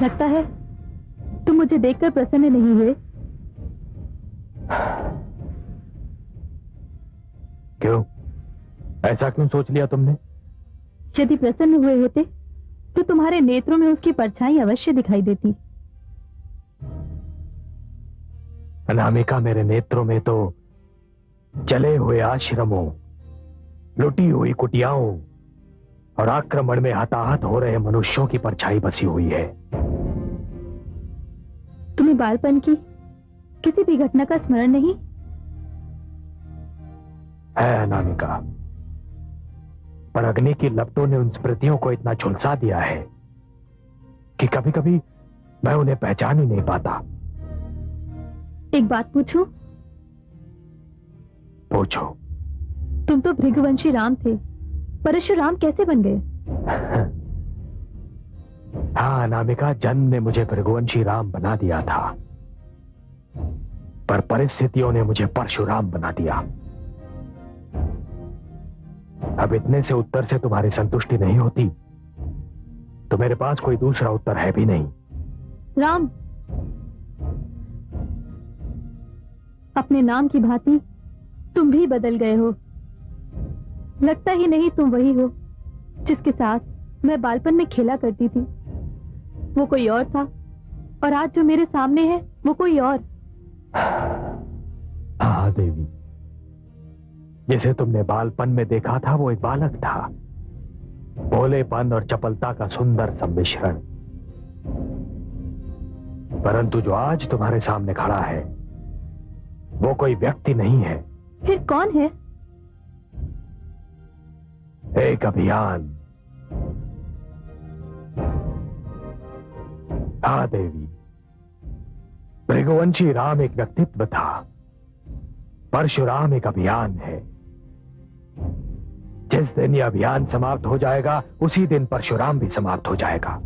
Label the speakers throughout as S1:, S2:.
S1: लगता है तुम मुझे देखकर प्रसन्न नहीं हुए।
S2: क्यों? ऐसा क्यों सोच लिया तुमने?
S1: यदि प्रसन्न हुए होते तो तुम्हारे नेत्रों में उसकी परछाई अवश्य दिखाई देती।
S2: अनामिका, मेरे नेत्रों में तो जले हुए आश्रमों, लुटी हुई कुटियाओं और आक्रमण में हताहत हो रहे मनुष्यों की परछाई बसी हुई है।
S1: तुम्हें बालपन की किसी भी घटना का स्मरण नहीं
S2: है अनामिका, पर अग्नि की लपटों ने उन स्मृतियों को इतना झुलसा दिया है कि कभी कभी मैं उन्हें पहचान ही नहीं पाता।
S1: एक बात पूछूं?
S2: पूछो।
S1: तुम तो भृगुवंशी राम थे, परशुराम कैसे बन गए?
S2: हाँ अनामिका, जन्म ने मुझे भृगुवंशी राम बना दिया था, पर परिस्थितियों ने मुझे परशुराम बना दिया। अब इतने से उत्तर से तुम्हारी संतुष्टि नहीं होती तो मेरे पास कोई दूसरा उत्तर है भी नहीं।
S1: राम, अपने नाम की भांति तुम भी बदल गए हो। लगता ही नहीं तुम वही हो जिसके साथ मैं बालपन में खेला करती थी। वो कोई और था और आज जो मेरे सामने है वो कोई और।
S2: हाँ देवी, जिसे तुमने बालपन में देखा था वो एक बालक था, भोलेपन और चपलता का सुंदर सम्मिश्रण। परंतु जो आज तुम्हारे सामने खड़ा है वो कोई व्यक्ति नहीं है।
S1: फिर कौन है?
S2: एक अभियान। हाँ देवी, भृगुवंशी राम एक व्यक्तित्व था, परशुराम एक अभियान है। जिस दिन यह अभियान समाप्त हो जाएगा उसी दिन परशुराम भी समाप्त हो जाएगा।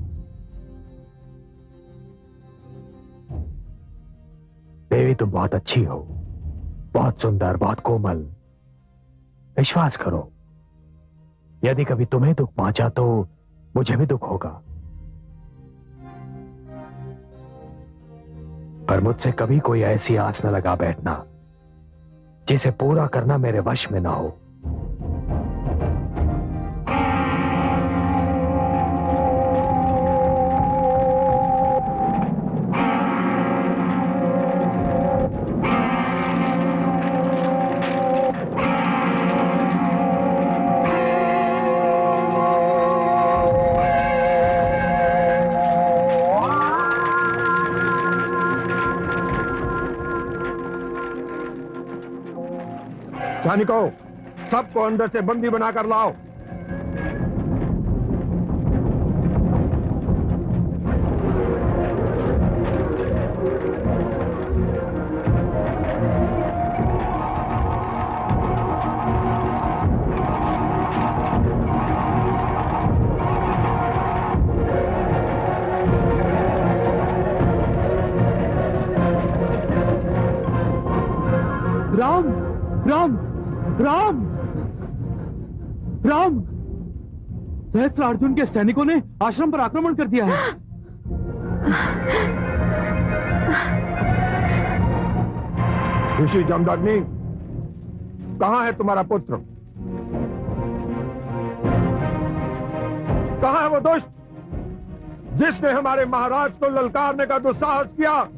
S2: देवी, तुम बहुत अच्छी हो, बहुत सुंदर, बहुत कोमल। विश्वास करो, यदि कभी तुम्हें दुख पहुंचा तो मुझे भी दुख होगा, पर मुझसे कभी कोई ऐसी आस न लगा बैठना जिसे पूरा करना मेरे वश में ना हो।
S3: सैनिकों, सबको अंदर से बंदी बनाकर लाओ।
S4: राम, राम, राम, राम! सहस्त्रार्जुन के सैनिकों ने आश्रम पर आक्रमण कर दिया है।
S3: ऋषि जमदग्नि, कहां है तुम्हारा पुत्र? कहां है वो दुष्ट जिसने हमारे महाराज को ललकारने का दुस्साहस किया?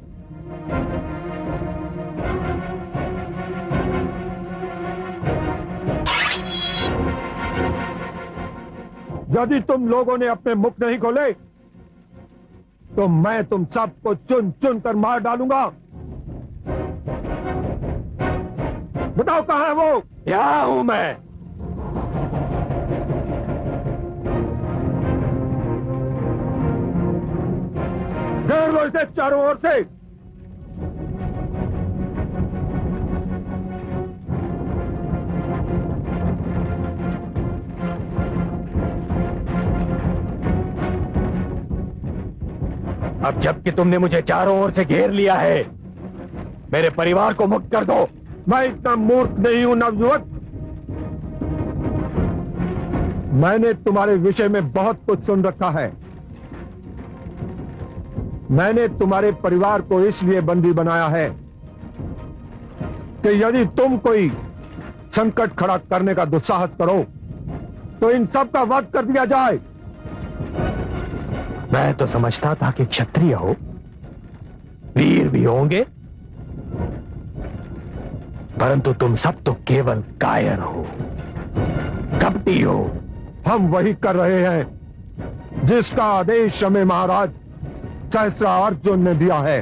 S3: यदि तुम लोगों ने अपने मुख नहीं खोले तो मैं तुम सबको चुन चुन कर मार डालूंगा। बताओ कहां है वो?
S2: यहां हूं मैं।
S3: घेर लो इसे चारों ओर से।
S2: अब जबकि तुमने मुझे चारों ओर से घेर लिया है, मेरे परिवार को मुक्त कर दो।
S3: मैं इतना मूर्ख नहीं हूं नवयुवक। मैंने तुम्हारे विषय में बहुत कुछ सुन रखा है। मैंने तुम्हारे परिवार को इसलिए बंदी बनाया है कि यदि तुम कोई संकट खड़ा करने का दुस्साहस करो तो इन सब का वध कर दिया जाए।
S2: मैं तो समझता था कि क्षत्रिय हो, वीर भी होंगे, परंतु तुम सब तो केवल कायर हो, कपटी हो।
S3: हम वही कर रहे हैं जिसका आदेश हमें महाराज सहस्त्रार्जुन ने दिया है।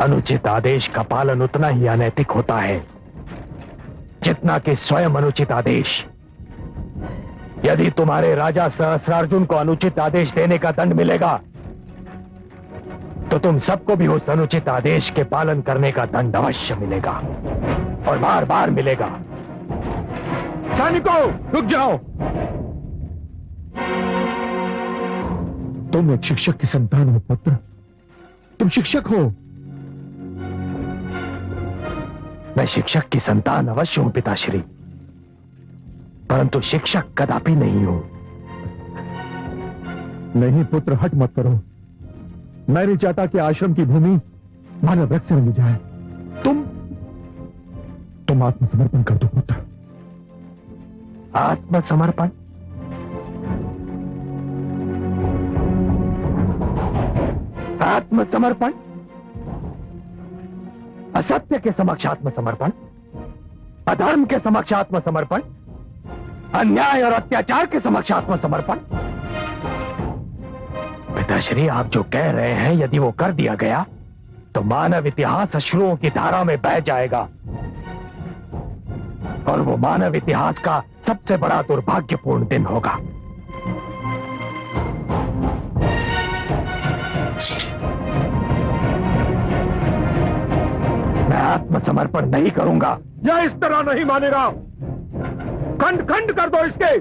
S2: अनुचित आदेश का पालन उतना ही अनैतिक होता है जितना कि स्वयं अनुचित आदेश। यदि तुम्हारे राजा सहस्त्रार्जुन को अनुचित आदेश देने का दंड मिलेगा तो तुम सबको भी उस अनुचित आदेश के पालन करने का दंड अवश्य मिलेगा और बार बार मिलेगा।
S3: सैनिकों, रुक जाओ। तुम एक शिक्षक की संतान हो पुत्र, तुम शिक्षक हो।
S2: मैं शिक्षक की संतान अवश्य हूं पिताश्री, परंतु शिक्षक कदापि नहीं हूं।
S3: नहीं पुत्र, हट मत करो। मैं नहीं चाहता कि आश्रम की भूमि मानव वृक्ष से रंगी जाए। तुम आत्मसमर्पण कर दो पुत्र।
S2: आत्मसमर्पण? आत्मसमर्पण? असत्य के समक्ष आत्मसमर्पण, अधर्म के समक्ष आत्मसमर्पण, अन्याय और अत्याचार के समक्ष आत्मसमर्पण। पिताश्री, आप जो कह रहे हैं यदि वो कर दिया गया तो मानव इतिहास अश्रुओं की धारा में बह जाएगा और वो मानव इतिहास का सबसे बड़ा दुर्भाग्यपूर्ण दिन होगा। मैं आत्मसमर्पण नहीं करूंगा।
S3: यह इस तरह नहीं मानेगा। खंड खंड कर दो इसके।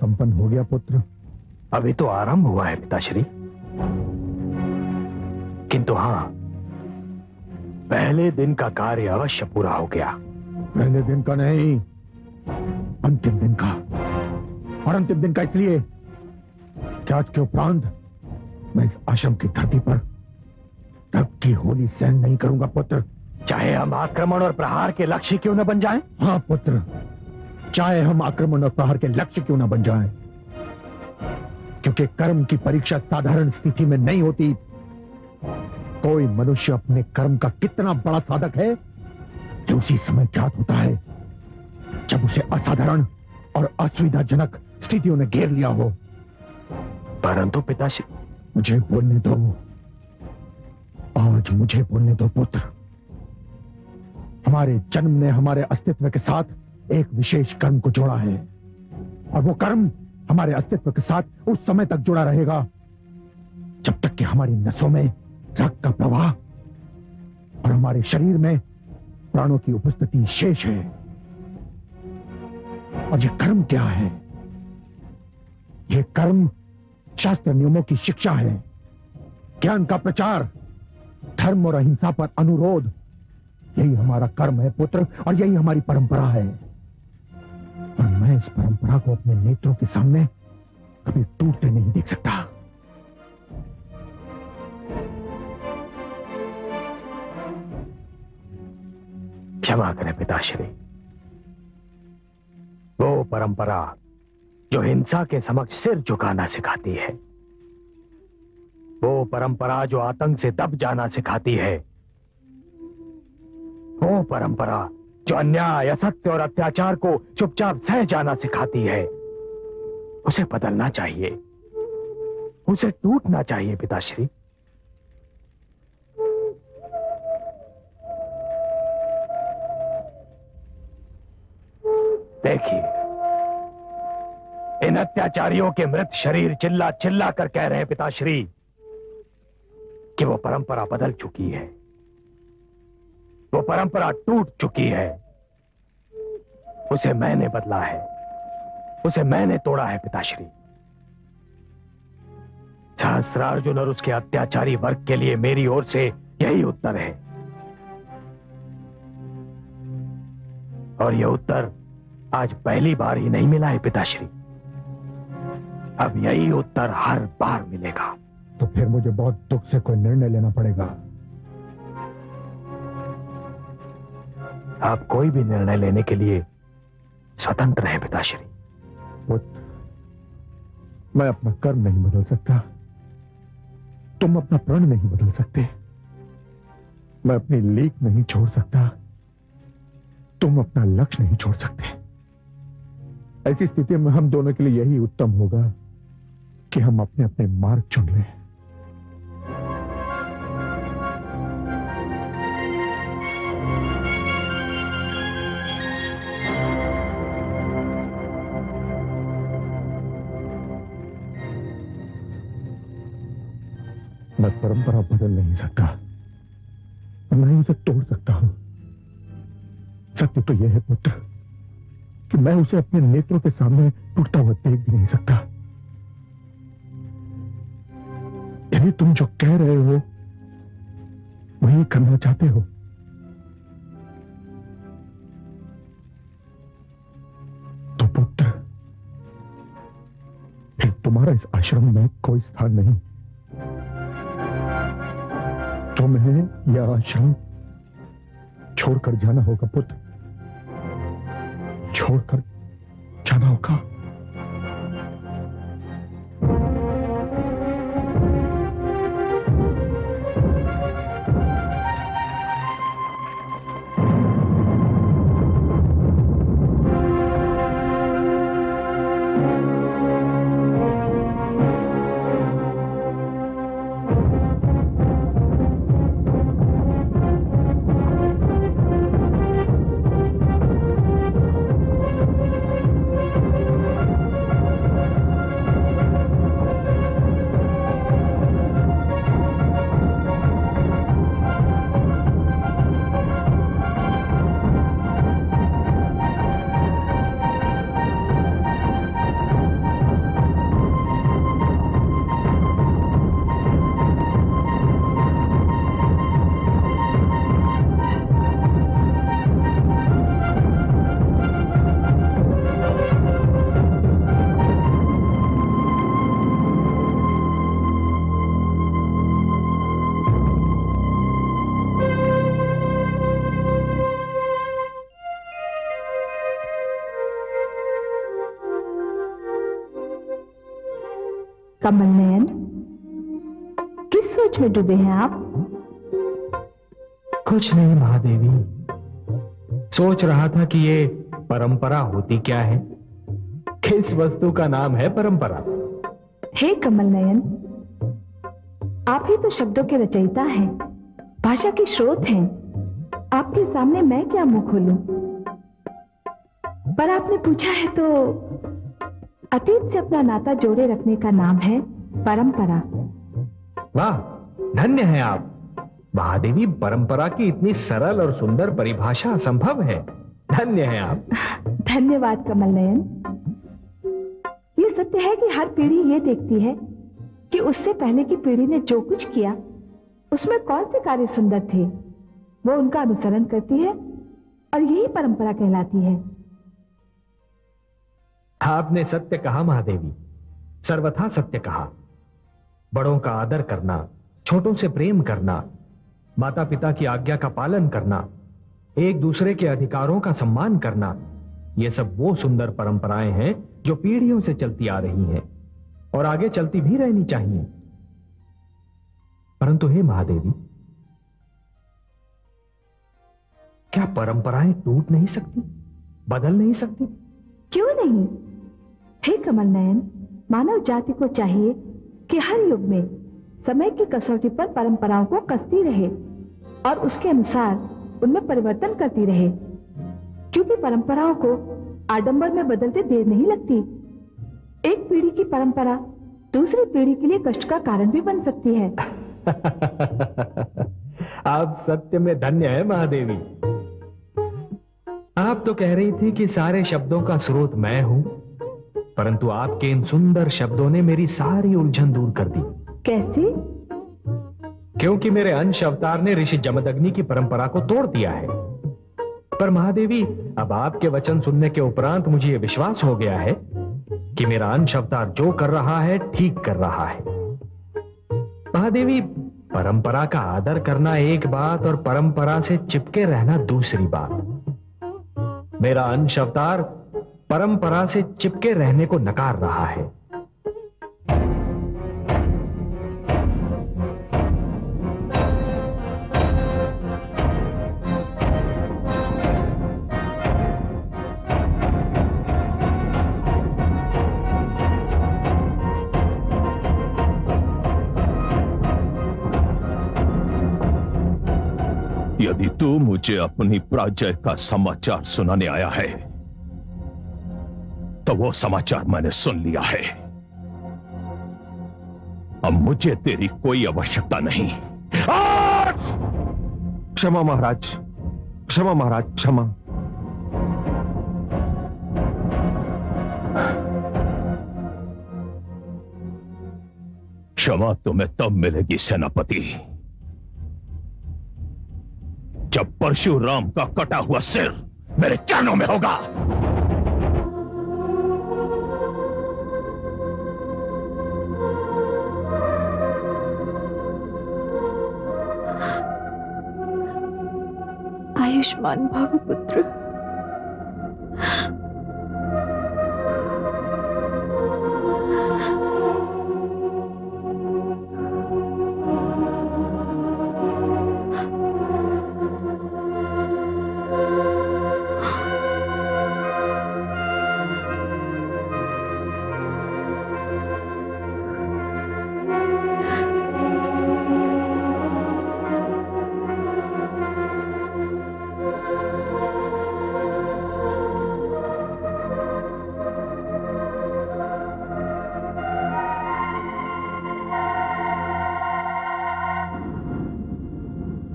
S3: संपन्न हो गया पुत्र?
S2: अभी तो आरंभ हुआ है पिताश्री, किंतु हां, पहले दिन का कार्य अवश्य पूरा हो गया।
S3: पहले दिन का नहीं, अंतिम दिन का। और अंतिम दिन का इसलिए कि आज के उपरांत मैं इस आश्रम की धरती पर तब की होली सहन नहीं करूंगा पुत्र।
S2: चाहे हम आक्रमण और प्रहार के लक्ष्य क्यों न बन जाएं?
S3: हाँ पुत्र, चाहे हम आक्रमण और प्रहार के लक्ष्य क्यों न बन जाएं, क्योंकि कर्म की परीक्षा साधारण स्थिति में नहीं होती। कोई मनुष्य अपने कर्म का कितना बड़ा साधक है कि उसी समय ज्ञात होता है जब उसे असाधारण और असुविधाजनक स्थितियों ने घेर लिया हो।
S2: परंतु पिताश्री,
S3: मुझे बोलने दो, आज मुझे बोलने दो पुत्र। हमारे जन्म ने हमारे अस्तित्व के साथ एक विशेष कर्म को जोड़ा है, और वो कर्म हमारे अस्तित्व के साथ उस समय तक जुड़ा रहेगा जब तक कि हमारी नसों में रक्त का प्रवाह और हमारे शरीर में प्राणों की उपस्थिति शेष है। और ये कर्म क्या है? ये कर्म शास्त्र नियमों की शिक्षा है, ज्ञान का प्रचार, धर्म और अहिंसा पर अनुरोध। यही हमारा कर्म है पुत्र, और यही हमारी परंपरा है। और मैं इस परंपरा को अपने नेत्रों के सामने कभी टूटते नहीं देख सकता।
S2: क्षमा करें पिताश्री, वो परंपरा जो हिंसा के समक्ष सिर झुकाना सिखाती है, वो परंपरा जो आतंक से दब जाना सिखाती है, वो परंपरा जो अन्याय, असत्य और अत्याचार को चुपचाप सह जाना सिखाती है, उसे बदलना चाहिए, उसे टूटना चाहिए पिताश्री। देखिए, इन अत्याचारियों के मृत शरीर चिल्ला चिल्ला कर कह रहे हैं पिताश्री कि वो परंपरा बदल चुकी है, वो परंपरा टूट चुकी है। उसे मैंने बदला है, उसे मैंने तोड़ा है पिताश्री। सहस्त्रार्जुन और उसके अत्याचारी वर्ग के लिए मेरी ओर से यही उत्तर है, और यह उत्तर आज पहली बार ही नहीं मिला है पिताश्री, अब यही उत्तर हर बार मिलेगा।
S3: तो फिर मुझे बहुत दुख से कोई निर्णय लेना पड़ेगा।
S2: आप कोई भी निर्णय लेने के लिए स्वतंत्र हैं पिताश्री।
S3: पुत्र, मैं अपना कर्म नहीं बदल सकता, तुम अपना प्रण नहीं बदल सकते, मैं अपनी लीक नहीं छोड़ सकता, तुम अपना लक्ष्य नहीं छोड़ सकते। ऐसी स्थिति में हम दोनों के लिए यही उत्तम होगा कि हम अपने अपने मार्ग चुन लें। मैं परंपरा बदल नहीं सकता और मैं उसे तोड़ सकता हूं। सत्य तो यह है पुत्र कि मैं उसे अपने नेत्रों के सामने टूटता हुआ देख भी नहीं सकता। यदि तुम जो कह रहे हो वही करना चाहते हो, तो पुत्र फिर तुम्हारा इस आश्रम में कोई स्थान नहीं। तुम्हें यह आश्रम छोड़कर जाना होगा पुत्र, छोड़कर जाना होगा।
S5: कमल नयन, किस सोच में डूबे हैं आप?
S2: कुछ नहीं महादेवी, सोच रहा था कि ये परंपरा होती क्या है, किस वस्तु का नाम है परंपरा।
S5: हे कमल नयन, आप ही तो शब्दों के रचयिता हैं, भाषा के स्रोत हैं। आपके सामने मैं क्या मुंह खोलूं? पर आपने पूछा है तो अतीत से अपना नाता जोड़े रखने का नाम है परंपरा।
S2: वाह, धन्य है आप महादेवी। परंपरा की इतनी सरल और सुंदर परिभाषा असंभव है। धन्य है आप।
S5: धन्यवाद कमल नयन। ये सत्य है कि हर पीढ़ी ये देखती है कि उससे पहले की पीढ़ी ने जो कुछ किया उसमें कौन से कार्य सुंदर थे, वो उनका अनुसरण करती है और यही परंपरा कहलाती है।
S2: आपने सत्य कहा महादेवी, सर्वथा सत्य कहा। बड़ों का आदर करना, छोटों से प्रेम करना, माता पिता की आज्ञा का पालन करना, एक दूसरे के अधिकारों का सम्मान करना, ये सब वो सुंदर परंपराएं हैं जो पीढ़ियों से चलती आ रही हैं और आगे चलती भी रहनी चाहिए। परंतु हे महादेवी, क्या परंपराएं टूट नहीं सकती, बदल नहीं सकती?
S5: क्यों नहीं? हे कमल नयन, मानव जाति को चाहिए कि हर युग में समय की कसौटी पर परंपराओं को कसती रहे और उसके अनुसार उनमें परिवर्तन करती रहे, क्योंकि परंपराओं को आडंबर में बदलते देर नहीं लगती। एक पीढ़ी की परंपरा दूसरी पीढ़ी के लिए कष्ट का कारण भी बन सकती है।
S2: आप सत्य में धन्य है महादेवी। आप तो कह रही थी कि सारे शब्दों का स्रोत मैं हूं, परंतु आपके इन सुंदर शब्दों ने मेरी सारी उलझन दूर कर दी।
S5: कैसे?
S2: क्योंकि मेरे अंश अवतार ने ऋषि जमदग्नि की परंपरा को तोड़ दिया है। पर महादेवी, अब आपके वचन सुनने के उपरांत मुझे यह विश्वास हो गया है कि मेरा अंश अवतार जो कर रहा है ठीक कर रहा है। महादेवी, परंपरा का आदर करना एक बात और परंपरा से चिपके रहना दूसरी बात। मेरा अंश अवतार परंपरा से चिपके रहने को नकार रहा है।
S3: यदि तू मुझे अपनी पराजय का समाचार सुनाने आया है तो वो समाचार मैंने सुन लिया है। अब मुझे तेरी कोई आवश्यकता नहीं। क्षमा महाराज, क्षमा महाराज, क्षमा। क्षमा तुम्हें तब मिलेगी सेनापति, जब परशुराम का कटा हुआ सिर मेरे चरणों में होगा।
S1: आयुष्मान भव पुत्र।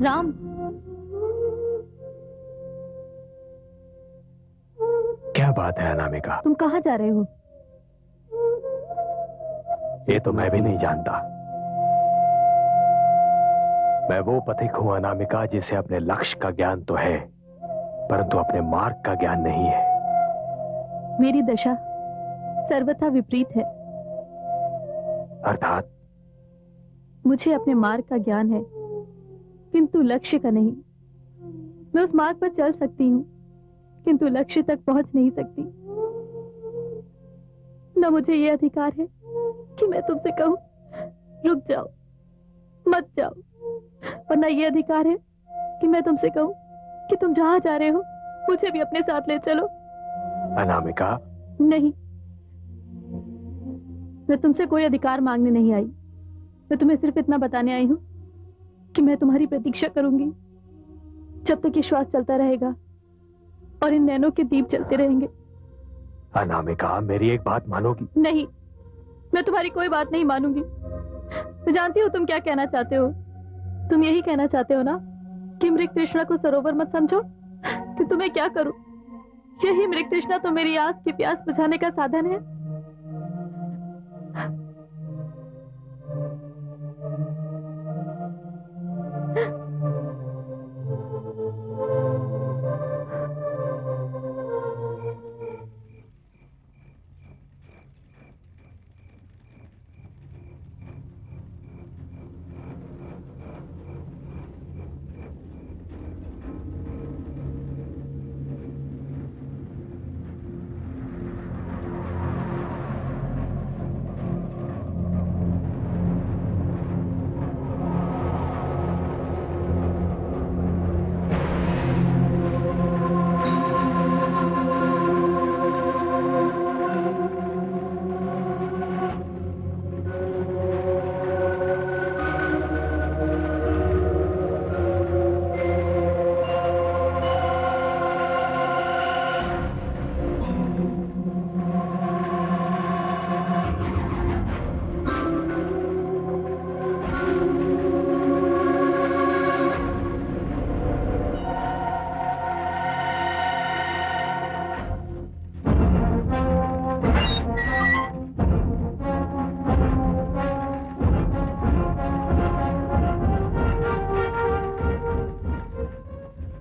S1: राम,
S2: क्या बात है अनामिका?
S1: तुम कहाँ जा रहे हो?
S2: ये तो मैं भी नहीं जानता। मैं वो पथिक हूं अनामिका जिसे अपने लक्ष्य का ज्ञान तो है, परंतु अपने मार्ग का ज्ञान नहीं है।
S1: मेरी दशा सर्वथा विपरीत है।
S2: अर्थात?
S1: मुझे अपने मार्ग का ज्ञान है, किंतु लक्ष्य का नहीं। मैं उस मार्ग पर चल सकती हूँ, किंतु लक्ष्य तक पहुंच नहीं सकती। न मुझे ये अधिकार है कि मैं तुमसे कहूं रुक जाओ, मत जाओ, और न ये अधिकार है कि मैं तुमसे कहूं कि तुम जहां जा रहे हो मुझे भी अपने साथ ले चलो।
S2: अनामिका,
S1: नहीं, मैं तुमसे कोई अधिकार मांगने नहीं आई। मैं तुम्हें सिर्फ इतना बताने आई हूं कि मैं तुम्हारी प्रतीक्षा करूंगी जब तक ये श्वास चलता रहेगा और इन नैनों के दीप जलते रहेंगे।
S2: अनामिका, मेरी एक बात मानोगी?
S1: नहीं, मैं तुम्हारी कोई बात नहीं मानूंगी। मैं जानती हूँ तुम क्या कहना चाहते हो। तुम यही कहना चाहते हो ना कि मृग तृष्णा को सरोवर मत समझो। कि तुम्हें क्या करूं? यही मृग तृष्णा तो मेरी आस की प्यास बुझाने का साधन है।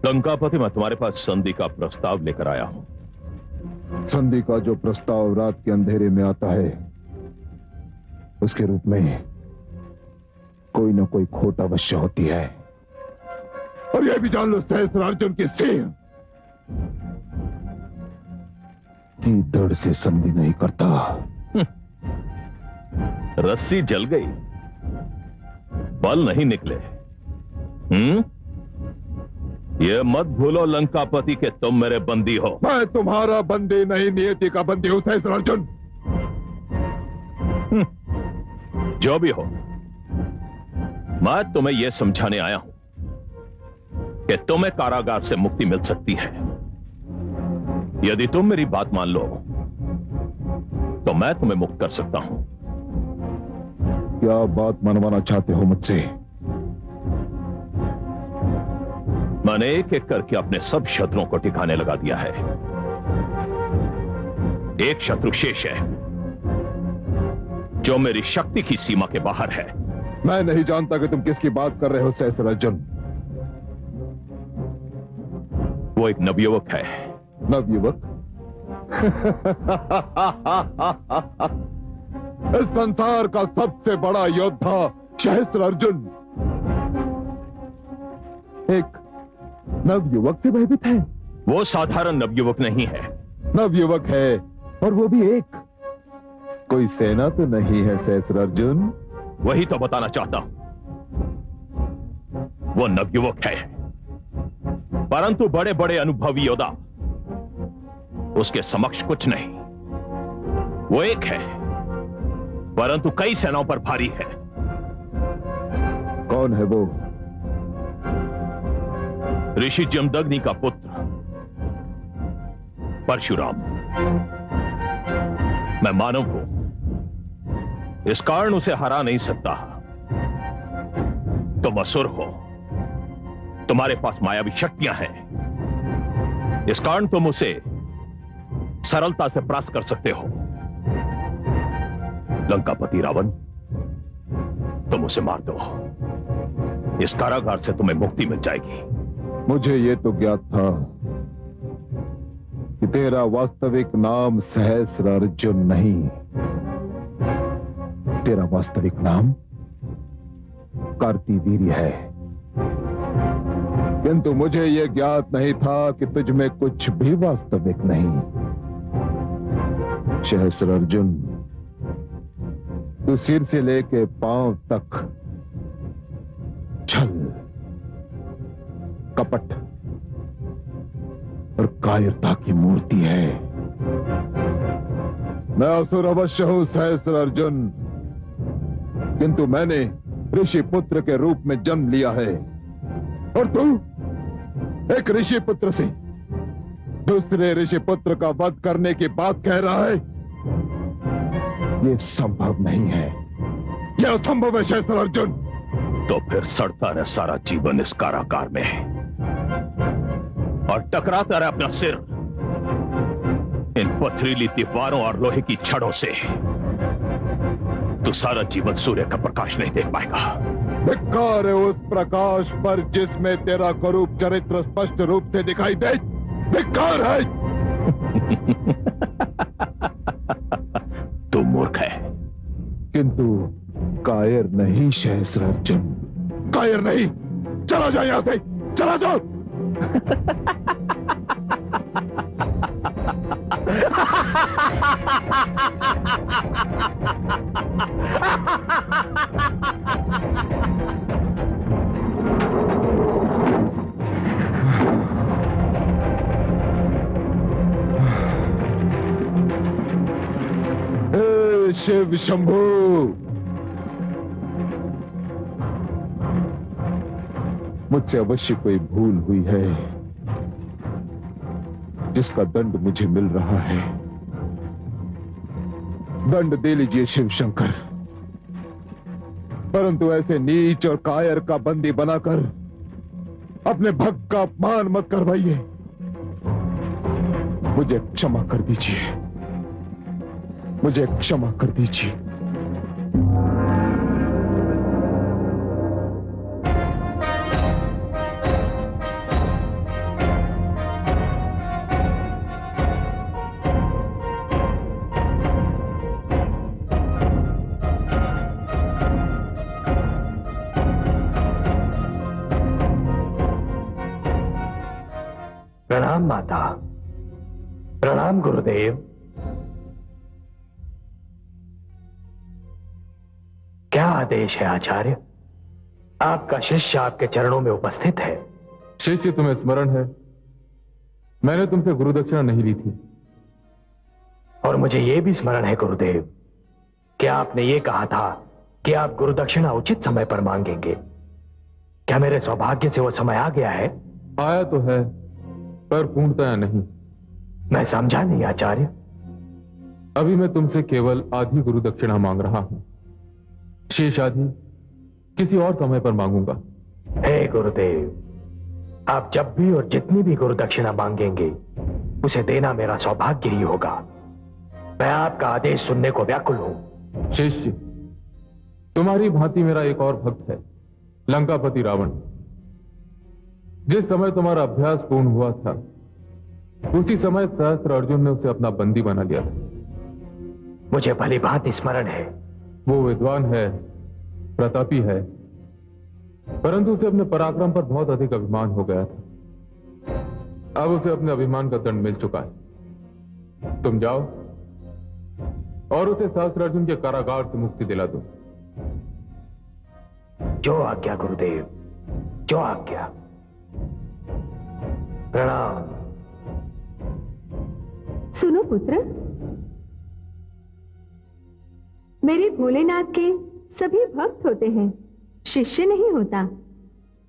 S6: लंकापति, मैं तुम्हारे पास संधि का प्रस्ताव लेकर आया हूं।
S3: संधि का जो प्रस्ताव रात के अंधेरे में आता है उसके रूप में कोई ना कोई खोट अवश्य होती है। और यह भी जान लो सहस्त्रार्जुन के सिंह की दृढ़ से संधि नहीं करता।
S6: रस्सी जल गई, बल नहीं निकले। ये मत भूलो लंकापति के तुम मेरे बंदी हो।
S3: मैं तुम्हारा बंदी नहीं, नियति का बंदी हूं सहस्त्रार्जुन।
S6: जो भी हो, मैं तुम्हें यह समझाने आया हूं कि तुम्हें कारागार से मुक्ति मिल सकती है। यदि तुम मेरी बात मान लो तो मैं तुम्हें मुक्त कर सकता हूं।
S3: क्या बात मनवाना चाहते हो मुझसे?
S6: मैंने एक एक करके अपने सब शत्रुओं को ठिकाने लगा दिया है। एक शत्रु शेष है जो मेरी शक्ति की सीमा के बाहर है।
S3: मैं नहीं जानता कि तुम किसकी बात कर रहे हो सहस्त्रार्जुन।
S6: वो एक नवयुवक है।
S3: नवयुवक? इस संसार का सबसे बड़ा योद्धा सहस्त्रार्जुन एक नवयुवक से भयभीत है।
S6: वो साधारण नवयुवक नहीं है।
S3: नवयुवक है और वो भी एक। कोई सेना तो नहीं है सहस्त्रार्जुन?
S6: वही तो बताना चाहता हूं। वो नवयुवक है, परंतु बड़े बड़े अनुभवी योद्धा उसके समक्ष कुछ नहीं। वो एक है, परंतु कई सेनाओं पर भारी है।
S3: कौन है वो?
S6: ऋषि जमदग्नि का पुत्र परशुराम। मैं मानव हूं, इस कारण उसे हरा नहीं सकता। तुम असुर हो, तुम्हारे पास मायावी शक्तियां हैं, इस कारण तुम उसे सरलता से परास्त कर सकते हो। लंकापति रावण, तुम उसे मार दो, इस कारागार से तुम्हें मुक्ति मिल जाएगी।
S3: मुझे यह तो ज्ञात था कि तेरा वास्तविक नाम सहस्त्रार्जुन नहीं, तेरा वास्तविक नाम कार्तिवीर्य है। किंतु मुझे यह ज्ञात नहीं था कि तुझ में कुछ भी वास्तविक नहीं। सहस्त्रार्जुन, तू सिर से लेके पांव तक छल, कपट और कायरता की मूर्ति है। मैं असुर अवश्य हूं सहस्र अर्जुन, किंतु मैंने ऋषि पुत्र के रूप में जन्म लिया है, और तू एक ऋषि पुत्र से दूसरे ऋषि पुत्र का वध करने की बात कह रहा है। यह संभव नहीं है, यह असंभव है सहस्र अर्जुन।
S6: तो फिर सड़ता रहे सारा जीवन इस कारागार में और टकराता रहे अपना सिर इन पथरीली दीवारों और लोहे की छड़ों से। तो सारा जीवन सूर्य का प्रकाश नहीं देख पाएगा।
S3: धिक्कार है उस प्रकाश पर जिसमें तेरा कुरूप चरित्र स्पष्ट रूप से दिखाई दे। धिक्कार है।
S6: तू मूर्ख है,
S3: किंतु कायर नहीं सहस्र अर्जुन, कायर नहीं। चला जाए यहां से, चला जाओ। हे शिव शंभू, मुझसे अवश्य कोई भूल हुई है जिसका दंड मुझे मिल रहा है। दंड दे लीजिए शिव शंकर, परंतु ऐसे नीच और कायर का बंदी बनाकर अपने भक्त का अपमान मत करवाइए। मुझे क्षमा कर दीजिए, मुझे क्षमा कर दीजिए।
S2: प्रणाम माता, प्रणाम गुरुदेव। क्या आदेश है आचार्य? आपका शिष्य आपके चरणों में उपस्थित है।
S7: शिष्य, तुम्हें स्मरण है मैंने तुमसे गुरु दक्षिणा नहीं ली थी।
S2: और मुझे यह भी स्मरण है गुरुदेव कि आपने ये कहा था कि आप गुरु दक्षिणा उचित समय पर मांगेंगे। क्या मेरे सौभाग्य से वो समय आ गया है?
S7: आया तो है, पर पूर्णतया नहीं।
S2: मैं समझा नहीं आचार्य।
S7: अभी मैं तुमसे केवल आधी गुरु दक्षिणा मांग रहा हूं, शेष आधी किसी और समय पर मांगूंगा।
S2: हे गुरुदेव, आप जब भी और जितनी भी गुरु दक्षिणा मांगेंगे उसे देना मेरा सौभाग्य ही होगा। मैं आपका आदेश सुनने को व्याकुल हूं।
S7: शिष्य, तुम्हारी भांति मेरा एक और भक्त है, लंकापति रावण। जिस समय तुम्हारा अभ्यास पूर्ण हुआ था उसी समय सहस्त्र अर्जुन ने उसे अपना बंदी बना लिया था।
S2: मुझे भली भांति स्मरण है।
S7: वो विद्वान है, प्रतापी है, परंतु उसे अपने पराक्रम पर बहुत अधिक अभिमान हो गया था। अब उसे अपने अभिमान का दंड मिल चुका है। तुम जाओ और उसे सहस्त्र अर्जुन के कारागार से मुक्ति दिला दो।
S2: जो आज्ञा गुरुदेव, जो आज्ञा। प्रणाम।
S5: सुनो पुत्र, मेरे भोलेनाथ के सभी भक्त होते हैं, शिष्य नहीं होता।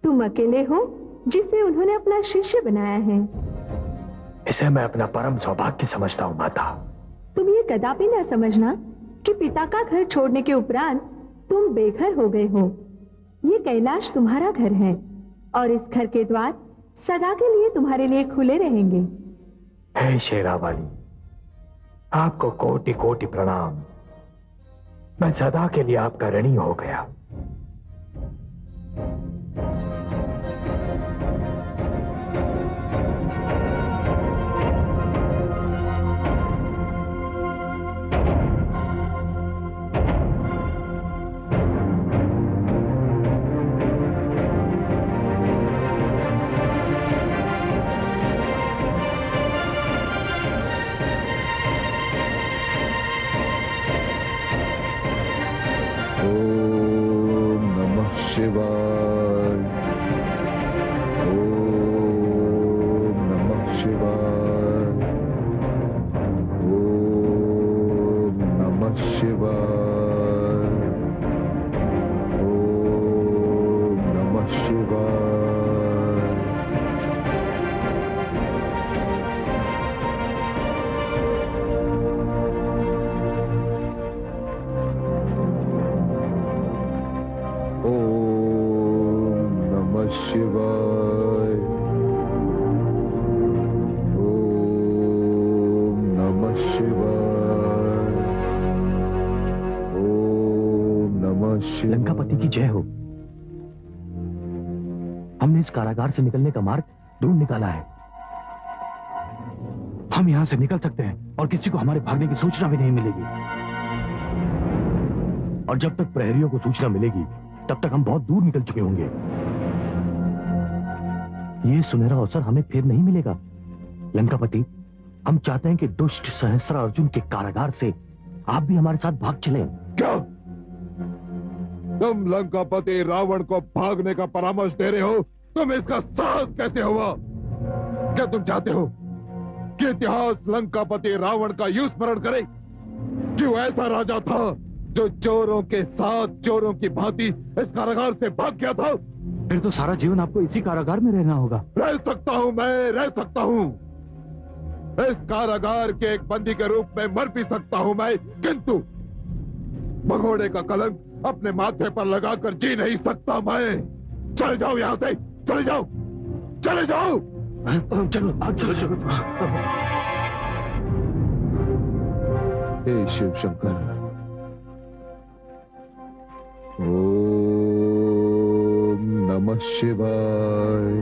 S5: तुम अकेले हो जिसे उन्होंने अपना शिष्य बनाया है।
S2: इसे मैं अपना परम सौभाग्य समझता हूं माता।
S5: तुम ये कदापि ना समझना कि पिता का घर छोड़ने के उपरांत तुम बेघर हो गए हो। ये कैलाश तुम्हारा घर है और इस घर के द्वार सदा के लिए तुम्हारे लिए खुले रहेंगे।
S2: हे शेरावाली, आपको कोटि कोटि प्रणाम। मैं सदा के लिए आपका ऋणी हो गया।
S7: शिवाय। ओम नमः शिवाय। ओम नमः शिवाय। ओम नमः शिवाय। ओम नमः शिवाय। ओम नमः शिवाय। ओम नमः शिवाय।
S2: लंकापति की जय हो। हमने इस कारागार से निकलने का मार्ग ढूंढ निकाला है।
S4: हम यहाँ से निकल सकते हैं और किसी को हमारे भागने की सूचना भी नहीं मिलेगी।
S2: और जब तक प्रहरियों को सूचना मिलेगी तब तक हम बहुत दूर निकल चुके होंगे। ये सुनहरा अवसर हमें फिर नहीं मिलेगा। लंकापति, हम चाहते हैं कि दुष्ट सहस्त्र अर्जुन के कारागार से आप भी हमारे साथ भाग चलें।
S7: क्या तुम लंकापति रावण को भागने का परामर्श दे रहे हो? तुम इसका साहस कैसे हुआ? क्या तुम चाहते हो कि इतिहास लंकापति रावण का यूं स्मरण करे कि वो ऐसा राजा था जो चोरों के साथ चोरों की भांति इस कारागार से भाग गया था?
S4: फिर तो सारा जीवन आपको इसी कारागार में रहना होगा।
S7: रह सकता हूं, मैं रह सकता हूं। इस कारागार के एक बंदी के रूप में मर भी सकता हूं मैं, किंतु भगोड़े का कलंक अपने माथे पर लगाकर जी नहीं सकता मैं। चले जाओ यहां से, चले जाओ, चले जाओ।
S2: चलो चलो।
S7: हे शिव शंकर, ओम नमः शिवाय।